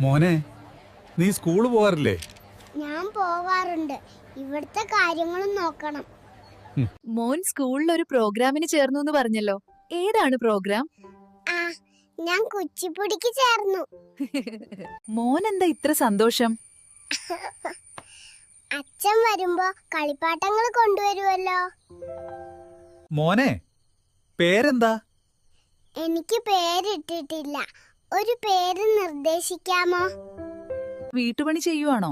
മോനെ, നീ സ്കൂള് പോവാറില്ലേ? ഞാൻ പോവാറുണ്ട്. ഇവിടുത്തെ കാര്യങ്ങളും നോക്കണം. മോൻ സ്കൂളിൽ ഒരു പ്രോഗ്രാമിന് ചേർന്നു എന്ന് പറഞ്ഞല്ലോ. ഏതാണ് പ്രോഗ്രാം? ആ, ഞാൻ കുച്ചിപ്പുടിക്ക് ചേർന്നു. മോൻ എന്താ ഇത്ര സന്തോഷം? അച്ഛൻ വരുമ്പോ കളിപ്പാട്ടങ്ങൾ കൊണ്ടുവരുമല്ലോ. മോനെ, പേരെന്താ? എനിക്ക് പേരിട്ടിട്ടില്ല. ഒരു പേര് നിർദ്ദേശിക്കാമോ? വീട്ടുപണി ചെയ്യുവാണോ?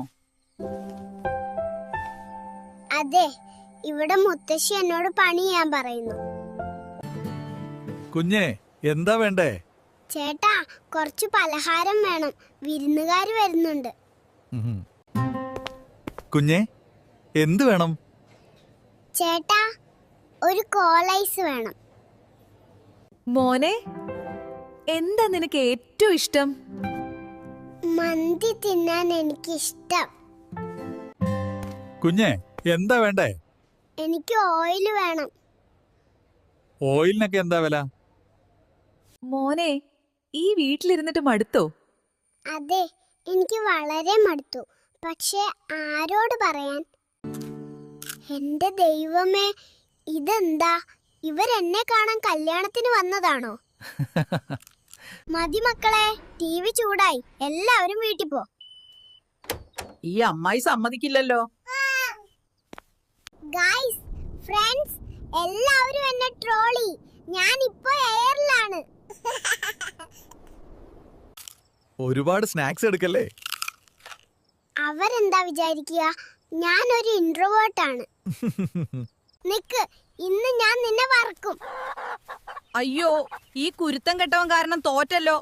അതെ, ഇവിടെ മുത്തശ്ശി എന്നോട് പണി ചെയ്യാൻ പറയുന്നു. കുഞ്ഞെ, എന്താ വേണ്ടേ? ചേട്ടാ, കുറച്ച് പലഹാരം വേണം. വിരുന്നുകാര് വരുന്നുണ്ട്. കുഞ്ഞെ, എന്ത് വേണം? ചേട്ടാ, ഒരു കോളൈസ് വേണം. മോനെ, എന്താ നിനക്ക് ഏറ്റവും ഇഷ്ടം? മന്തി തിന്നാൻ എനിക്കിഷ്ടം. കുഞ്ഞെ, എന്താ വേണ്ടേ? എനിക്ക് ഓയിൽ വേണം. ഓയിലിനൊക്കെ എന്താ വില? മോനെ, ഈ വീട്ടിലിരുന്നിട്ട് മടുത്തോ? അതെ, എനിക്ക് വളരെ മടുത്തു. പക്ഷെ ആരോട് പറയാൻ? എന്റെ ദൈവമേ, ഇതെന്താ? ഇവരെന്നെ കാണാൻ കല്യാണത്തിന് വന്നതാണോ? മതി മക്കളെ, ടിവി ചൂടായി. എല്ലാവരും വീട്ടിൽ പോ. ഈ അമ്മായി സമ്മതിക്കില്ലല്ലോ. ഗൈസ്, ഫ്രണ്ട്സ്, എല്ലാവരും എന്നെ ട്രോളി. ഞാൻ ഇപ്പോ എയറിലാണ്. ഒരുപാട് സ്നാക്സ് എടുക്കല്ലേ? അവരെന്താ വിചാരിക്കുക? ഞാനൊരു ഇൻട്രോവേർട്ടാണ്. നിക്ക്, ഇന്ന് ഞാൻ നിന്നെ വറക്കും. അയ്യോ, ഈ കുരുത്തം കെട്ടവൻ കാരണം തോറ്റല്ലോ.